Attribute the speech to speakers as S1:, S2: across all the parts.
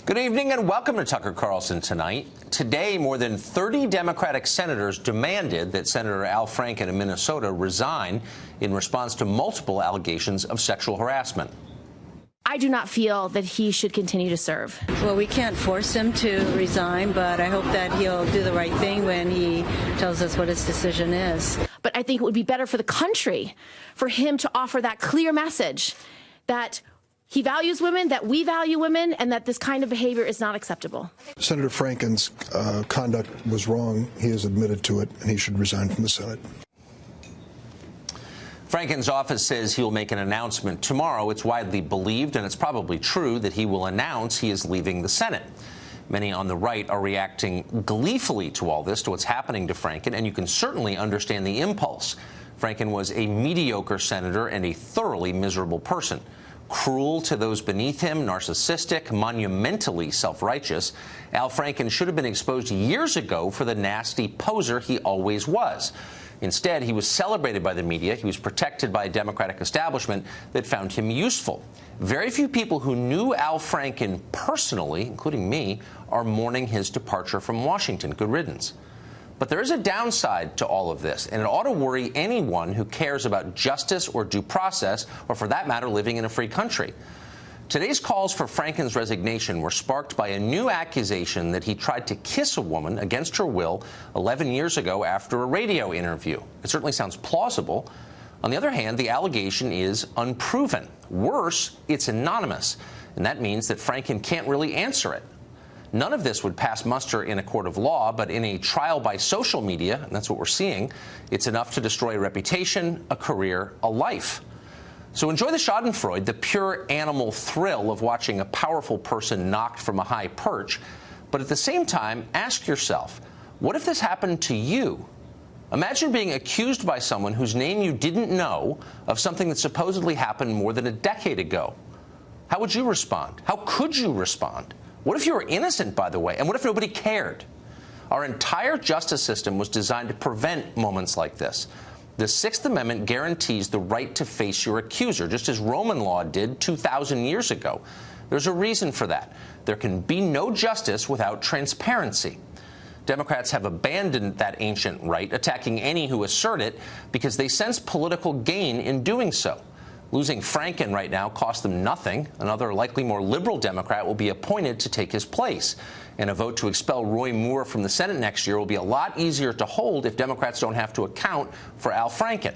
S1: Good evening and welcome to Tucker Carlson Tonight. Today, more than 30 Democratic senators demanded that Senator Al Franken of Minnesota resign in response to multiple allegations of sexual harassment.
S2: I do not feel that he should continue to serve.
S3: Well, we can't force him to resign, but I hope that he'll do the right thing when he tells us what his decision is.
S2: But I think it would be better for the country for him to offer that clear message that he values women, that we value women, and that this kind of behavior is not acceptable.
S4: Senator Franken's conduct was wrong. He has admitted to it, and he should resign from the Senate.
S1: Franken's office says he'll make an announcement tomorrow. It's widely believed, and it's probably true, that he will announce he is leaving the Senate. Many on the right are reacting gleefully to all this, to what's happening to Franken, and you can certainly understand the impulse. Franken was a mediocre senator and a thoroughly miserable person. Cruel to those beneath him, narcissistic, monumentally self-righteous. Al Franken should have been exposed years ago for the nasty poser he always was. Instead, he was celebrated by the media. He was protected by a Democratic establishment that found him useful. Very few people who knew Al Franken personally, including me, are mourning his departure from Washington. Good riddance. But there is a downside to all of this, and it ought to worry anyone who cares about justice or due process, or for that matter, living in a free country. Today's calls for Franken's resignation were sparked by a new accusation that he tried to kiss a woman against her will 11 years ago after a radio interview. It certainly sounds plausible. On the other hand, the allegation is unproven. Worse, it's anonymous, and that means that Franken can't really answer it. None of this would pass muster in a court of law, but in a trial by social media, and that's what we're seeing, it's enough to destroy a reputation, a career, a life. So enjoy the schadenfreude, the pure animal thrill of watching a powerful person knocked from a high perch, but at the same time, ask yourself, what if this happened to you? Imagine being accused by someone whose name you didn't know of something that supposedly happened more than a decade ago. How would you respond? How could you respond? What if you were innocent, by the way? And what if nobody cared? Our entire justice system was designed to prevent moments like this. The Sixth Amendment guarantees the right to face your accuser, just as Roman law did 2,000 years ago. There's a reason for that. There can be no justice without transparency. Democrats have abandoned that ancient right, attacking any who assert it, because they sense political gain in doing so. Losing Franken right now costs them nothing. Another, likely more liberal Democrat will be appointed to take his place. And a vote to expel Roy Moore from the Senate next year will be a lot easier to hold if Democrats don't have to account for Al Franken.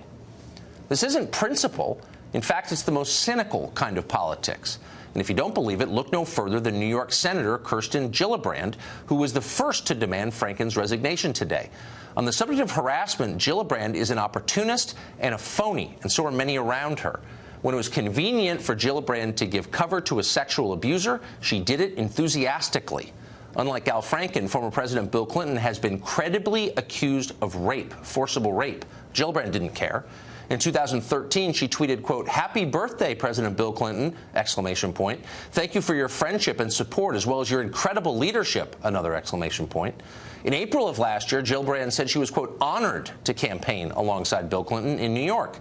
S1: This isn't principle. In fact, it's the most cynical kind of politics. And if you don't believe it, look no further than New York Senator Kirsten Gillibrand, who was the first to demand Franken's resignation today. On the subject of harassment, Gillibrand is an opportunist and a phony, and so are many around her. When it was convenient for Gillibrand to give cover to a sexual abuser, she did it enthusiastically. Unlike Al Franken, former President Bill Clinton has been credibly accused of rape, forcible rape. Gillibrand didn't care. In 2013, she tweeted, quote, "Happy birthday, President Bill Clinton, exclamation point. Thank you for your friendship and support, as well as your incredible leadership, another exclamation point." In April of last year, Gillibrand said she was, quote, honored to campaign alongside Bill Clinton in New York.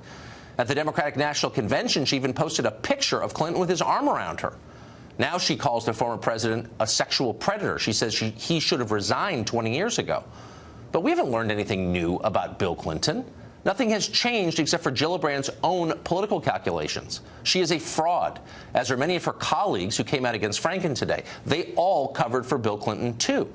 S1: At the Democratic National Convention, she even posted a picture of Clinton with his arm around her. Now she calls the former president a sexual predator. She says he should have resigned 20 years ago. But we haven't learned anything new about Bill Clinton. Nothing has changed except for Gillibrand's own political calculations. She is a fraud, as are many of her colleagues who came out against Franken today. They all covered for Bill Clinton, too.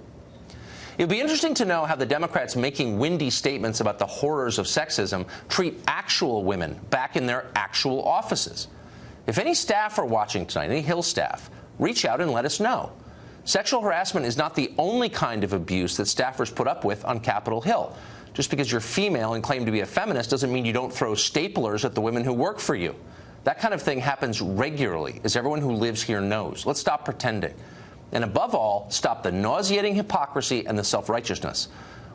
S1: It would be interesting to know how the Democrats making windy statements about the horrors of sexism treat actual women back in their actual offices. If any staff are watching tonight, any Hill staff, reach out and let us know. Sexual harassment is not the only kind of abuse that staffers put up with on Capitol Hill. Just because you're female and claim to be a feminist doesn't mean you don't throw staplers at the women who work for you. That kind of thing happens regularly, as everyone who lives here knows. Let's stop pretending. And above all, stop the nauseating hypocrisy and the self-righteousness.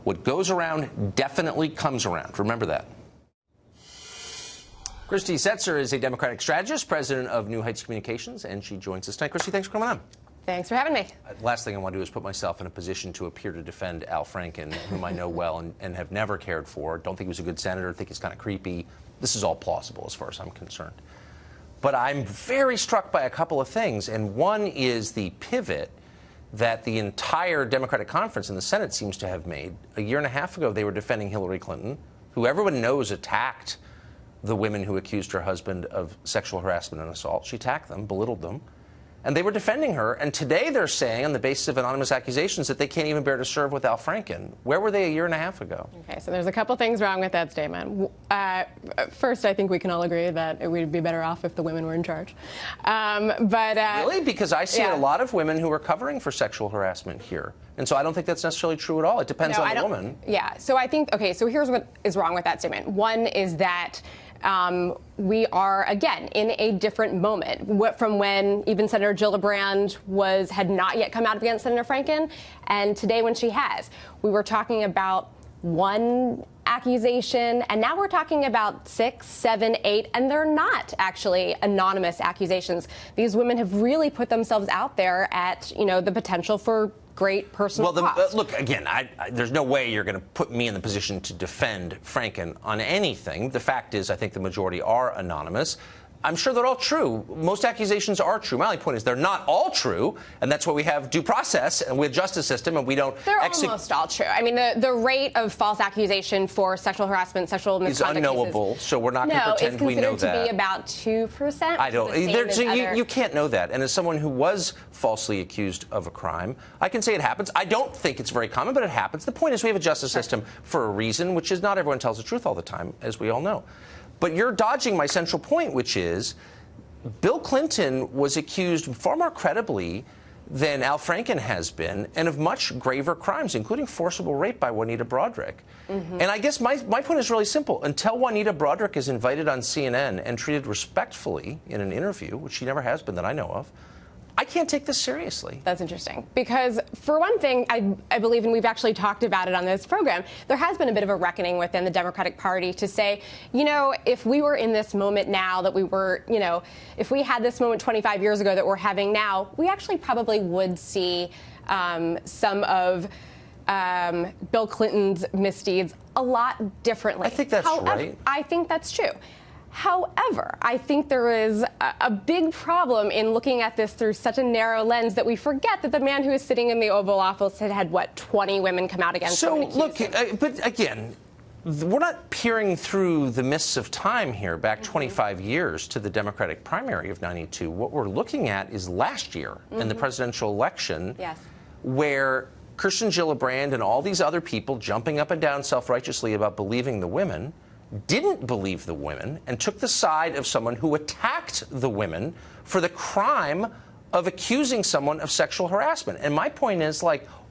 S1: What goes around definitely comes around. Remember that. Christy Setzer is a Democratic strategist, president of New Heights Communications, and she joins us tonight. Christy, thanks for coming on.
S5: Thanks for having me.
S1: Last thing I want to do is put myself in a position to appear to defend Al Franken, whom I know well and have never cared for. Don't think he was a good senator. Think he's kind of creepy. This is all plausible as far as I'm concerned. But I'm very struck by a couple of things, and one is the pivot that the entire Democratic conference in the Senate seems to have made. A year and a half ago, they were defending Hillary Clinton, who everyone knows attacked the women who accused her husband of sexual harassment and assault. She attacked them, belittled them, and they were defending her. And today they're saying, on the basis of anonymous accusations, that they can't even bear to serve with Al Franken. Where were they a year and a half ago?
S5: Okay, so there's a couple things wrong with that statement. First, I think we can all agree that it would be better off if the women were in charge.
S1: Really? Because I see a lot of women who are covering for sexual harassment here. And so I don't think that's necessarily true at all. It depends on the woman.
S5: Yeah, so I think, okay, so here's what is wrong with that statement. One is that we are, again, in a different moment from when even Senator Gillibrand had not yet come out against Senator Franken, and today when she has. We were talking about one accusation, and now we're talking about 6, 7, 8, and they're not actually anonymous accusations. These women have really put themselves out there at, the potential for great personal cost.
S1: Look, again, there's no way you're going to put me in the position to defend Franken on anything. The fact is, I think the majority are anonymous. I'm sure they're all true. Most accusations are true. My only point is they're not all true, and that's why we have due process and we have justice system, and we don't.
S5: They're almost all true. I mean, the rate of false accusation for sexual harassment, sexual misconduct
S1: is unknowable. So we're not going to pretend we know that.
S5: No, it's considered to be about 2%.
S1: I don't. You can't know that. And as someone who was falsely accused of a crime, I can say it happens. I don't think it's very common, but it happens. The point is we have a justice system for a reason, which is not everyone tells the truth all the time, as we all know. But you're dodging my central point, which is Bill Clinton was accused far more credibly than Al Franken has been, and of much graver crimes, including forcible rape by Juanita Broaddrick. And I guess my point is really simple. Until Juanita Broaddrick is invited on CNN and treated respectfully in an interview, which she never has been that I know of, I can't take this seriously.
S5: That's interesting. Because, for one thing, I believe, and we've actually talked about it on this program, there has been a bit of a reckoning within the Democratic Party to say, if we were in this moment now that we were, if we had this moment 25 years ago that we're having now, we actually probably would see some of Bill Clinton's misdeeds a lot differently.
S1: I think that's right.
S5: I think that's true. However, I think there is a big problem in looking at this through such a narrow lens that we forget that the man who is sitting in the Oval Office had 20 women come out against him.
S1: So, look, but again, we're not peering through the mists of time here, back 25 years to the Democratic primary of '92. What we're looking at is last year in the presidential election, where Kirsten Gillibrand and all these other people jumping up and down self-righteously about believing the women didn't believe the women and took the side of someone who attacked the women for the crime of accusing someone of sexual harassment. And my point is,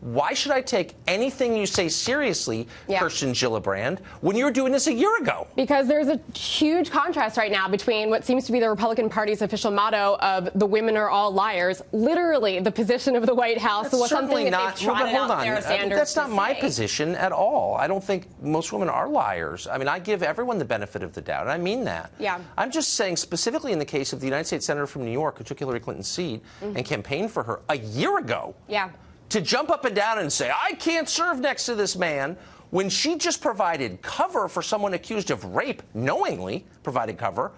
S1: why should I take anything you say seriously, Kirsten Gillibrand, when you were doing this a year ago?
S5: Because there's a huge contrast right now between what seems to be the Republican Party's official motto of "the women are all liars." Literally, the position of the White House was something that they've trotted out Sarah Sanders.
S1: That's not my position at all. I don't think most women are liars. I mean, I give everyone the benefit of the doubt, and I mean that.
S5: Yeah.
S1: I'm just saying, specifically in the case of the United States Senator from New York who took Hillary Clinton's seat and campaigned for her a year ago.
S5: Yeah.
S1: To jump up and down and say, I can't serve next to this man, when she just provided cover for someone accused of rape, knowingly provided cover.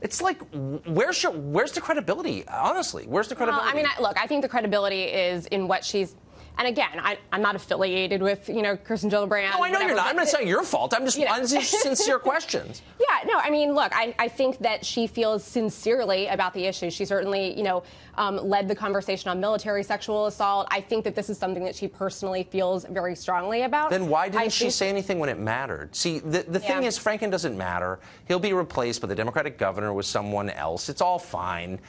S1: It's like, where's the credibility? Honestly, where's the credibility?
S5: Well, I mean, look, I think the credibility is in what she's. And again, I'm not affiliated with, Kirsten Gillibrand.
S1: No, I know you're not. I'm not saying your fault. I'm just asking sincere questions.
S5: Yeah, no, I mean, look, I think that she feels sincerely about the issue. She certainly, led the conversation on military sexual assault. I think that this is something that she personally feels very strongly about.
S1: Then why didn't she say anything when it mattered? See, the thing is, Franken doesn't matter. He'll be replaced by the Democratic governor with someone else. It's all fine.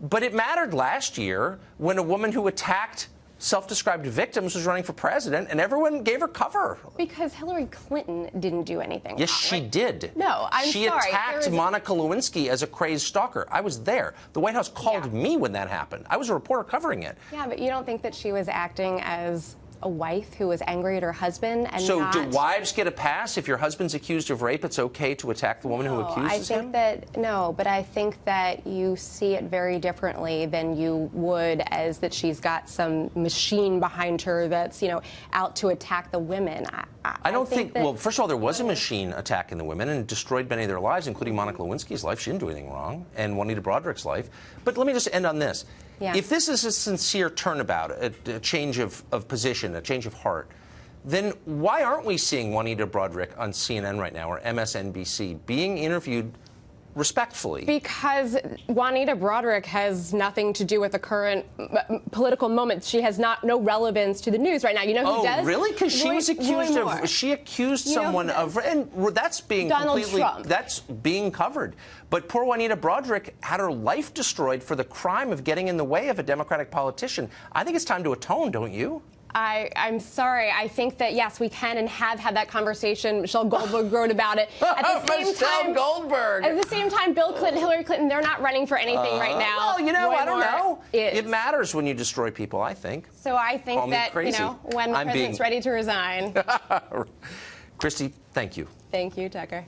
S1: But it mattered last year when a woman who attacked self-described victims was running for president, and everyone gave her cover.
S5: Because Hillary Clinton didn't do anything.
S1: Yes, she did.
S5: No, I'm sorry.
S1: She attacked Monica Lewinsky as a crazed stalker. I was there. The White House called me when that happened. I was a reporter covering it.
S5: Yeah, but you don't think that she was acting as a wife who was angry at her husband and
S1: So do wives get a pass? If your husband's accused of rape, it's okay to attack the woman who accuses him?
S5: But I think that you see it very differently than you would as that she's got some machine behind her that's, out to attack the women.
S1: I don't think
S5: that,
S1: well, first of all, there was a machine attacking the women and destroyed many of their lives, including Monica Lewinsky's life. She didn't do anything wrong, and Juanita Broderick's life. But let me just end on this.
S5: Yeah.
S1: If this is a sincere turnabout, a change of position, a change of heart, then why aren't we seeing Juanita Broderick on CNN right now or MSNBC being interviewed respectfully?
S5: Because Juanita Broderick has nothing to do with the current political moment. She has no relevance to the news right now. You know who does?
S1: Oh, really? Because she was accused of. She accused someone of, and that's being
S5: Donald
S1: completely.
S5: Trump.
S1: That's being covered. But poor Juanita Broderick had her life destroyed for the crime of getting in the way of a Democratic politician. I think it's time to atone, don't you?
S5: I'm sorry. I think that, yes, we can and have had that conversation. Michelle Goldberg wrote about it. At the same
S1: Michelle Goldberg.
S5: At the same time, Bill Clinton, Hillary Clinton, they're not running for anything right now.
S1: Well, you know,
S5: Roy
S1: I don't
S5: Moore
S1: know.
S5: is.
S1: It matters when you destroy people, I think.
S5: So I think
S1: Call me
S5: that,
S1: crazy.
S5: when the
S1: I'm
S5: president's
S1: being-
S5: ready to resign.
S1: Christy, thank you.
S5: Thank you, Tucker.